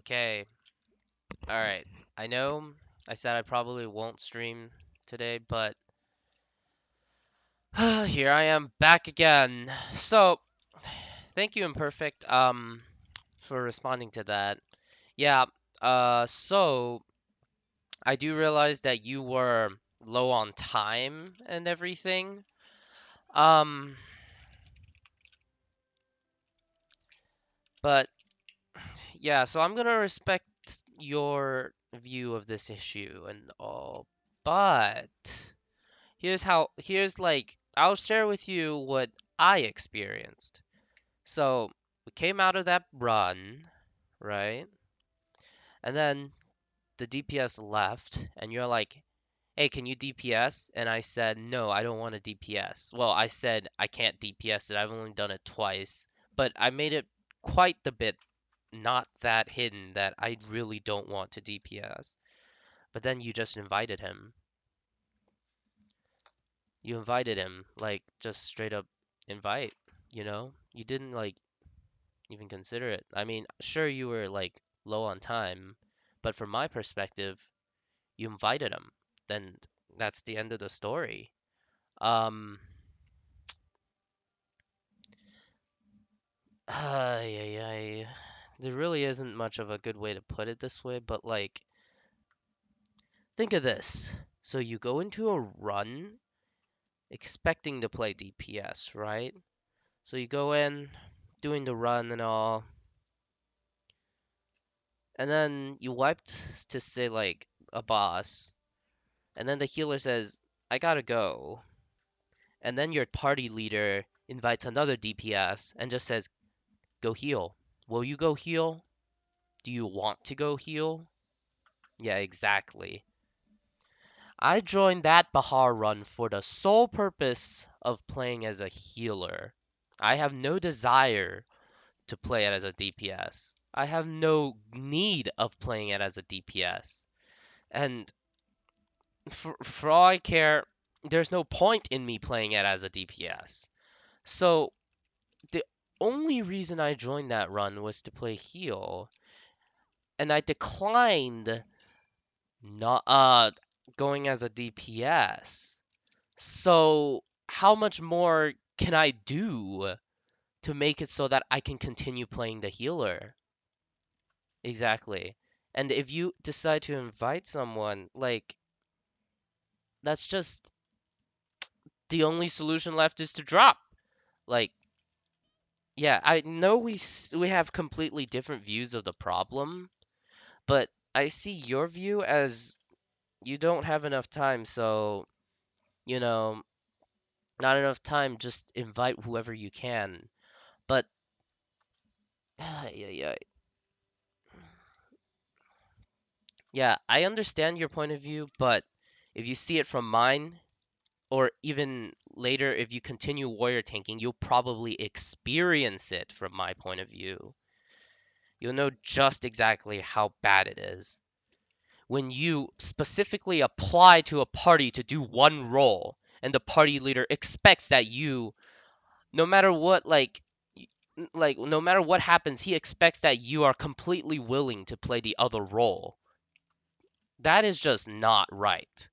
Okay. Alright. I know I said I probably won't stream today, but here I am back again. So, thank you, Imperfect, for responding to that. Yeah, so I do realize that you were low on time and everything. Um, but yeah, so I'm gonna respect your view of this issue and all, but here's like I'll share with you what I experienced. So we came out of that run, right? And then the DPS left, and you're like, "Hey, can you DPS?" And I said, "No, I don't want to DPS." Well, I said I can't DPS it. I've only done it twice, but I made it quite the bit not that hidden that I really don't want to DPS. But then you just invited him. You invited him, like just straight up invite, you know? You didn't like even consider it. I mean, sure you were like low on time, but from my perspective, you invited him. Then that's the end of the story. Um, ay, ay, ay. There really isn't much of a good way to put it this way, but like, think of this. So you go into a run expecting to play DPS, right? So you go in, doing the run and all, and then you wiped to say like a boss, and then the healer says, I gotta go. And then your party leader invites another DPS and just says, go heal. Will you go heal? Do you want to go heal? Yeah, exactly. I joined that Bahar run for the sole purpose of playing as a healer. I have no desire to play it as a DPS. I have no need of playing it as a DPS. And for all I care, there's no point in me playing it as a DPS. So the only reason I joined that run was to play heal, and I declined not going as a DPS. So how much more can I do to make it so that I can continue playing the healer? Exactly. And if you decide to invite someone, like that's just the only solution left is to drop. Like, yeah, I know we have completely different views of the problem, but I see your view as you don't have enough time, so, you know, not enough time, just invite whoever you can. But, yeah, yeah, yeah, I understand your point of view, but if you see it from mine, or even later, if you continue warrior tanking, you'll probably experience it from my point of view. You'll know just exactly how bad it is. When you specifically apply to a party to do one role, and the party leader expects that you, no matter what, like no matter what happens, he expects that you are completely willing to play the other role. That is just not right.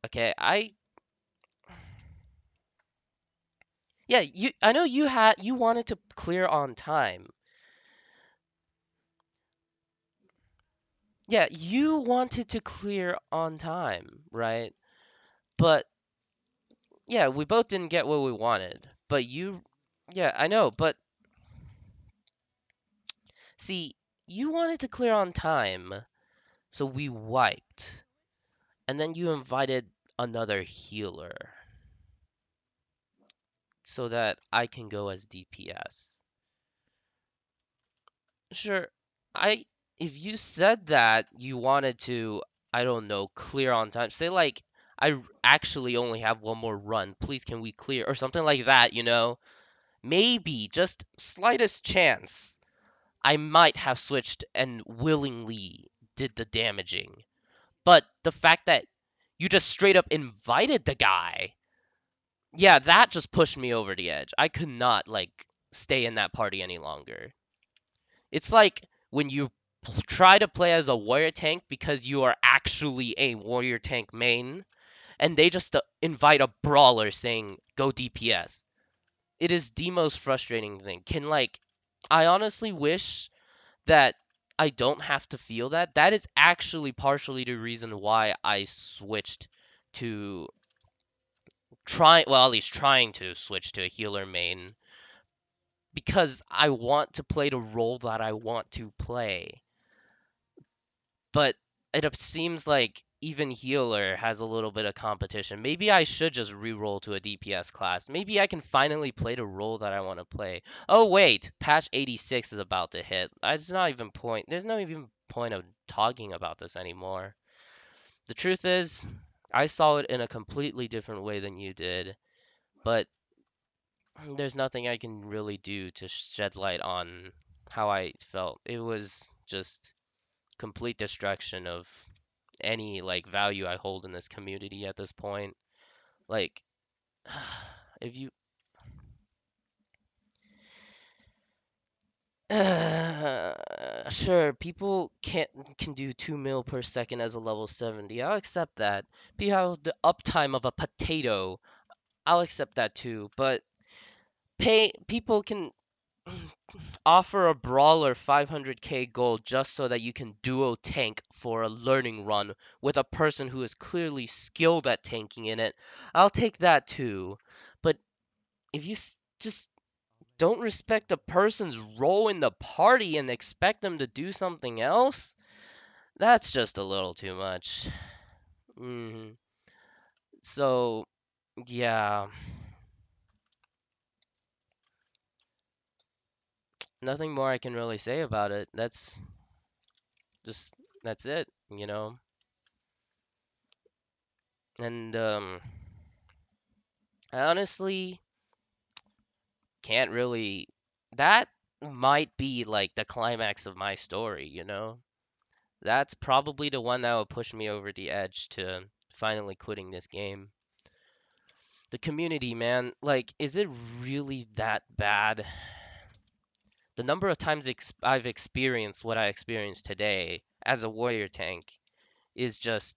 Okay, yeah, I know you wanted to clear on time. Yeah, you wanted to clear on time, right? But yeah, we both didn't get what we wanted. But you, yeah, I know, but see, you wanted to clear on time, so we wiped. And then you invited another healer so that I can go as DPS. Sure, I if you said that you wanted to, I don't know, clear on time, say like actually only have one more run, please can we clear or something like that, you know? Maybe just slightest chance I might have switched and willingly did the damaging. But the fact that you just straight up invited the guy, yeah, that just pushed me over the edge. I could not like stay in that party any longer. It's like when you try to play as a warrior tank because you are actually a warrior tank main, and they just invite a brawler saying go DPS. It is the most frustrating thing. I honestly wish that I don't have to feel that. That is actually partially the reason why I switched to at least trying to switch to a healer main, because I want to play the role that I want to play. But seems like even healer has a little bit of competition. Maybe I should just re-roll to a DPS class. Maybe I can finally play the role that I want to play. Oh wait, patch 86 is about to hit. There's no even point of talking about this anymore. The truth is, I saw it in a completely different way than you did, but there's nothing I can really do to shed light on how I felt. It was just complete destruction of any like value I hold in this community at this point. Like, if you sure, people can do 2 mil per second as a level 70. I'll accept that. People have the uptime of a potato. I'll accept that too. But pay people can offer a brawler 500k gold just so that you can duo tank for a learning run with a person who is clearly skilled at tanking in it. I'll take that too. But if you just don't respect a person's role in the party and expect them to do something else, that's just a little too much. hmm So, yeah, nothing more I can really say about it. Just that's it, you know. And I honestly can't really. That might be like the climax of my story, you know? That's probably the one that will push me over the edge to finally quitting this game. The community, man, like, is it really that bad? The number of times I've experienced what I experienced today as a warrior tank is just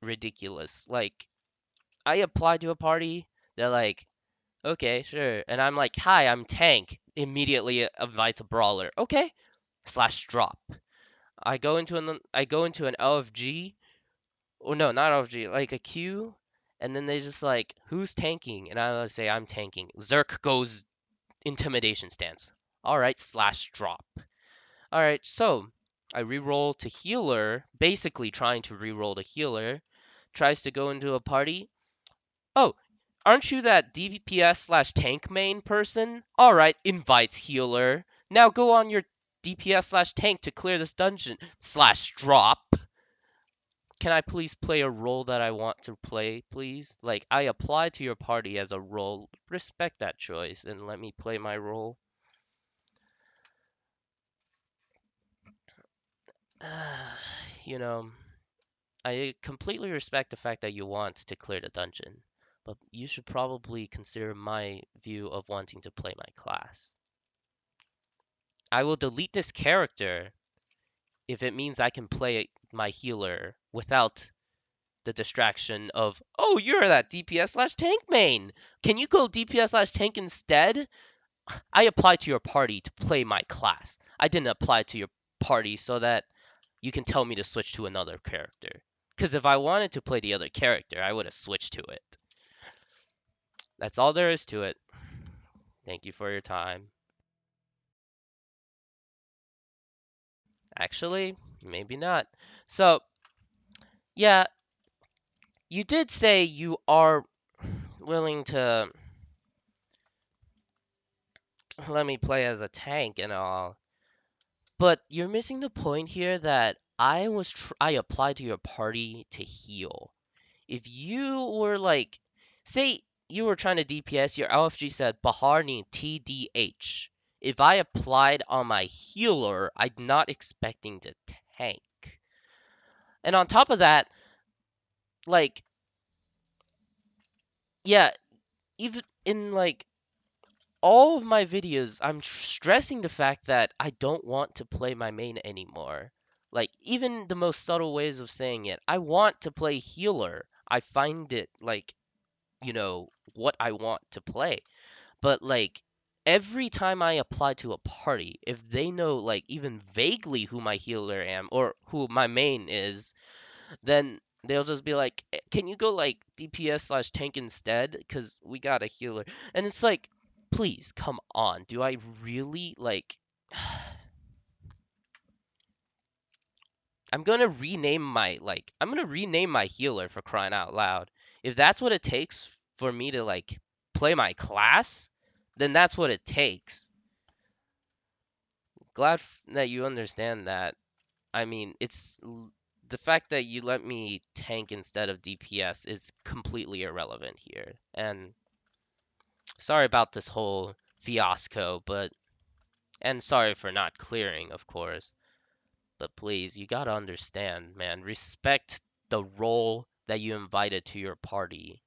ridiculous. Like, I apply to a party, they're like, okay, sure. And I'm like, hi, I'm tank. Immediately invites a brawler. Okay. Slash drop. I go into an LFG. Oh no, not LFG, like a queue. And then they just like, who's tanking? And I say I'm tanking. Zerk goes intimidation stance. Alright, slash drop. Alright, so I reroll to healer, basically trying to reroll to healer. Tries to go into a party. Oh, aren't you that DPS slash tank main person? Alright, invites healer. Now go on your DPS slash tank to clear this dungeon. Slash drop. Can I please play a role that I want to play, please? Like, I applied to your party as a role. Respect that choice and let me play my role. You know, I completely respect the fact that you want to clear the dungeon, but you should probably consider my view of wanting to play my class. I will delete this character if it means I can play my healer without the distraction of, oh, you're that DPS slash tank main. Can you go DPS slash tank instead? I applied to your party to play my class. I didn't apply to your party so that you can tell me to switch to another character. Because if I wanted to play the other character, I would have switched to it. That's all there is to it. Thank you for your time. Actually, maybe not. So, yeah, you did say you are willing to let me play as a tank and all, but you're missing the point here that I applied to your party to heal. If you were like, say you were trying to DPS, your LFG said Bahar need TDH. If I applied on my healer, I'm not expecting to tank. And on top of that, like, yeah, even in like all of my videos, I'm stressing the fact that I don't want to play my main anymore. Like, even the most subtle ways of saying it, I want to play healer. I find it, like, what I want to play. But, like, every time I apply to a party, if they know, like, even vaguely who my healer am or who my main is, then they'll just be like, Can you go like DPS slash tank instead? Because we got a healer." And it's like, please, come on. Do I really like? I'm gonna rename my healer for crying out loud. If that's what it takes for me to like play my class, then that's what it takes. Glad that you understand that. I mean, the fact that you let me tank instead of DPS is completely irrelevant here. And sorry about this whole fiasco, and sorry for not clearing, of course. But please, you gotta understand, man. Respect the role that you invited to your party.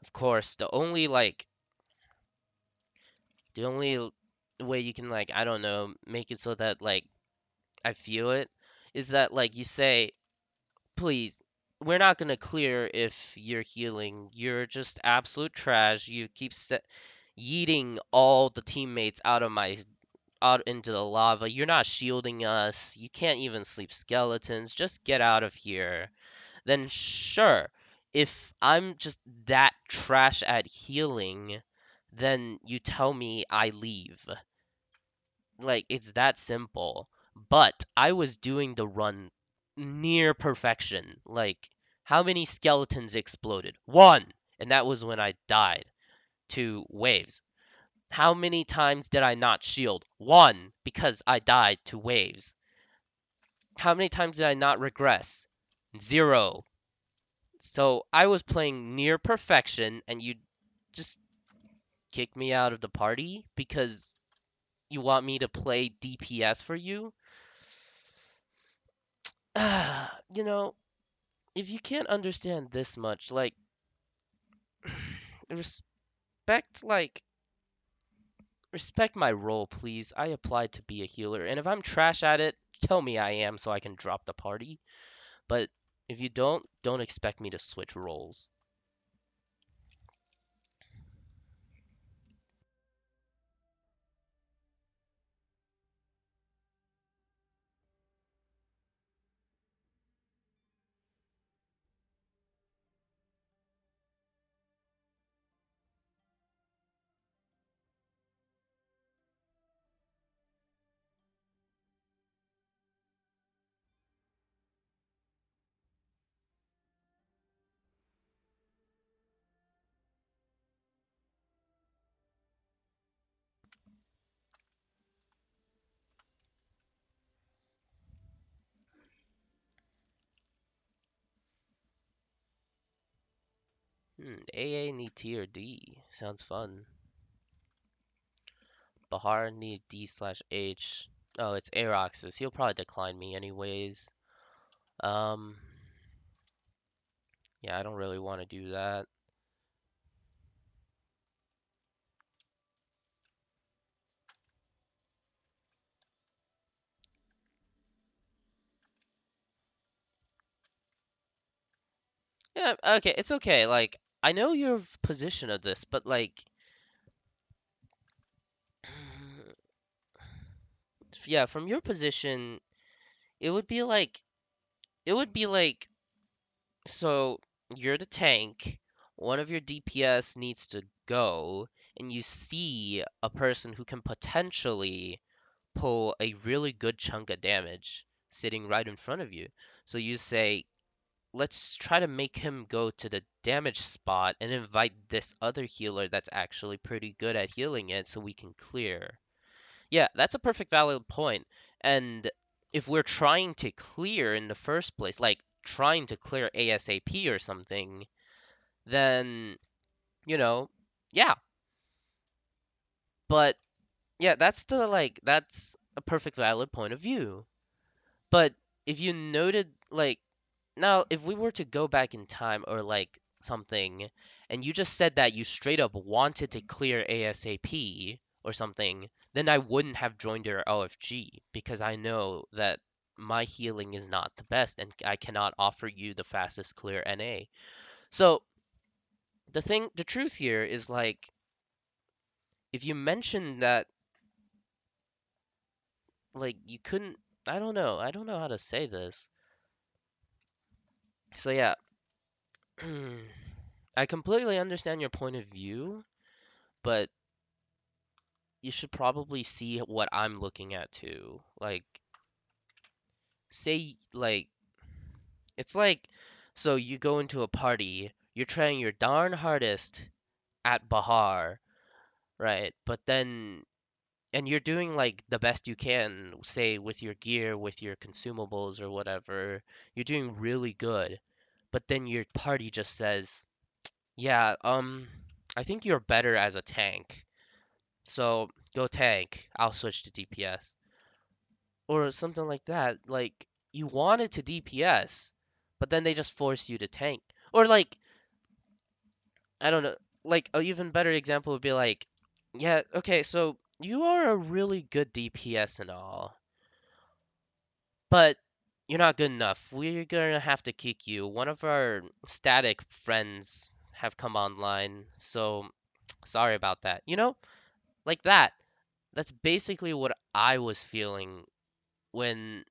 Of course, the only way you can like, I don't know, make it so that like I feel it is that like you say, please, we're not gonna clear if you're healing. You're just absolute trash. You keep yeeting all the teammates out into the lava. You're not shielding us. You can't even sleep skeletons. Just get out of here. Then sure, if I'm just that trash at healing, then you tell me I leave. Like, it's that simple. But I was doing the run near perfection. Like, how many skeletons exploded? One! And that was when I died to waves. How many times did I not shield? One! Because I died to waves. How many times did I not regress? Zero. So I was playing near perfection, and you just kick me out of the party because you want me to play DPS for you? you know, if you can't understand this much, like respect like respect my role, please. I applied to be a healer, and if I'm trash at it, tell me I am so I can drop the party. But if you don't expect me to switch roles. AA need T or D. Sounds fun. Bahar need D/H. Oh, it's Arox's. He'll probably decline me anyways. Um, yeah, I don't really want to do that. Yeah, okay, it's okay. Like, I know your position of this, but like, yeah, from your position, it would be like, it would be like, so you're the tank, one of your DPS needs to go, and you see a person who can potentially pull a really good chunk of damage sitting right in front of you. So you say, let's try to make him go to the damage spot and invite this other healer that's actually pretty good at healing it so we can clear. Yeah, that's a perfect valid point. And if we're trying to clear in the first place, like trying to clear ASAP or something, then, you know, yeah. But yeah, that's a perfect valid point of view. But if you noted like now if we were to go back in time or like something and you just said that you straight up wanted to clear ASAP or something, then I wouldn't have joined your OFG because I know that my healing is not the best and I cannot offer you the fastest clear NA. So the truth here is like if you mentioned that like you couldn't, I don't know how to say this. So yeah, I completely understand your point of view, but you should probably see what I'm looking at too. Like, say, like, it's like, so you go into a party, you're trying your darn hardest at Bahar, right? But then, and you're doing like the best you can, say, with your gear, with your consumables or whatever. You're doing really good. But then your party just says, yeah, I think you're better as a tank. So go tank. I'll switch to DPS. Or something like that. Like you wanted to DPS, but then they just force you to tank. Or like I don't know. Like an even better example would be like, yeah, okay, so you are a really good DPS and all, but you're not good enough. We're gonna have to kick you. One of our static friends have come online, so sorry about that. You know, like that. That's basically what I was feeling when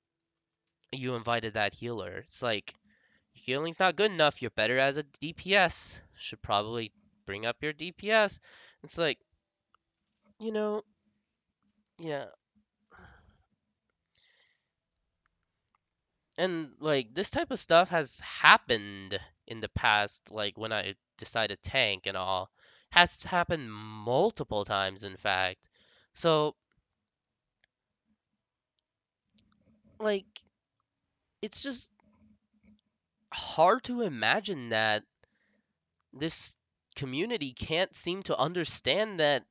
you invited that healer. It's like healing's not good enough. You're better as a DPS. Should probably bring up your DPS. It's like, you know, yeah. And like this type of stuff has happened in the past, like when I decided tank and all. Has happened multiple times, in fact. So, like, it's just hard to imagine that this community can't seem to understand that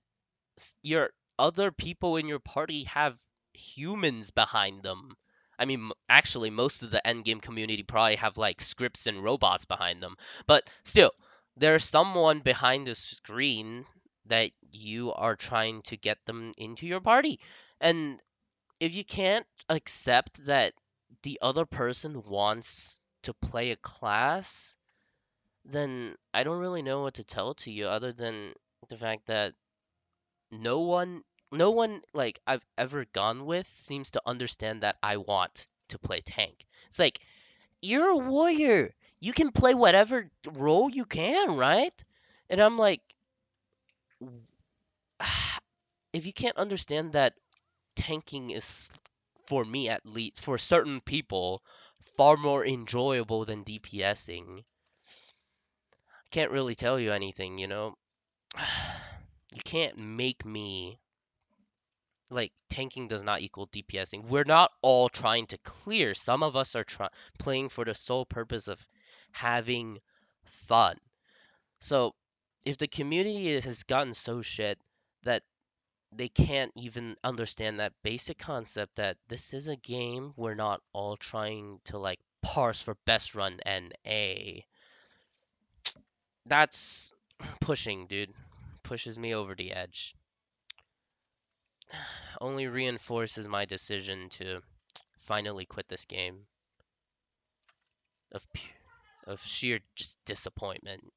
your other people in your party have humans behind them. I mean, actually, most of the endgame community probably have like scripts and robots behind them. But still, there's someone behind the screen that you are trying to get them into your party. And if you can't accept that the other person wants to play a class, then I don't really know what to tell to you other than the fact that no one no one like I've ever gone with seems to understand that I want to play tank. It's like you're a warrior. You can play whatever role you can, right? And I'm like if you can't understand that tanking is for me at least for certain people far more enjoyable than DPSing. I can't really tell you anything, you know? You can't make me like tanking does not equal DPSing. We're not all trying to clear. Some of us are playing for the sole purpose of having fun. So if the community has gotten so shit that they can't even understand that basic concept that this is a game, we're not all trying to like parse for best run NA. That's pushing, dude. Pushes me over the edge. Only reinforces my decision to finally quit this game of of sheer just disappointment.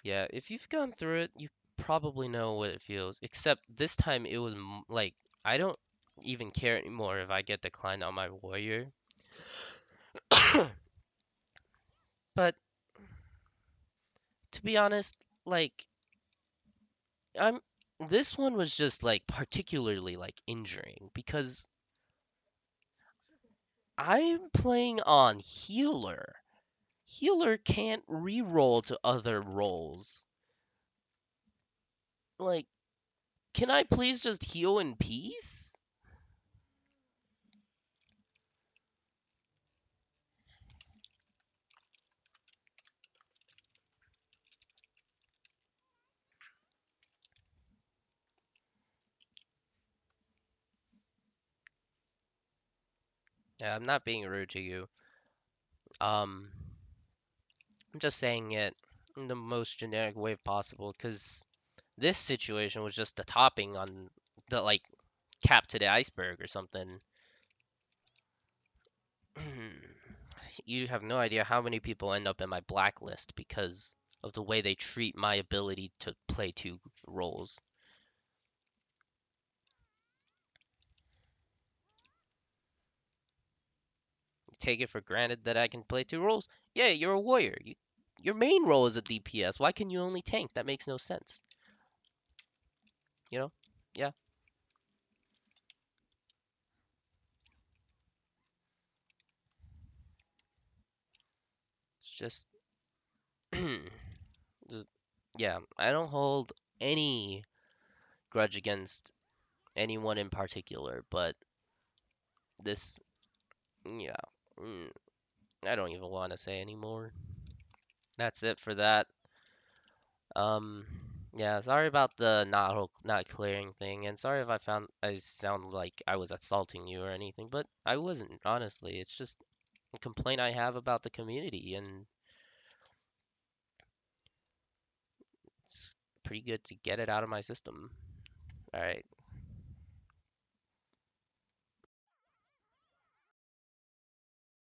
Yeah, if you've gone through it, you probably know what it feels. Except this time it was like I don't even care anymore if I get declined on my warrior. But to be honest, like I'm this one was just like particularly like injuring because I'm playing on healer. Healer can't re-roll to other rolls. Like, can I please just heal in peace? Yeah, I'm not being rude to you. Um, I'm just saying it in the most generic way possible because this situation was just the topping on the like cap to the iceberg or something. You have no idea how many people end up in my blacklist because of the way they treat my ability to play two roles. You take it for granted that I can play two roles. Yeah, you're a warrior. Your main role is a DPS. Why can you only tank? That makes no sense. You know? Yeah, it's just, just yeah. I don't hold any grudge against anyone in particular, but this, yeah, mm, I don't even want to say anymore. That's it for that. Um, yeah, sorry about the not clearing thing, and sorry if I sound like I was assaulting you or anything, but I wasn't, honestly. It's just a complaint I have about the community, and it's pretty good to get it out of my system. All right.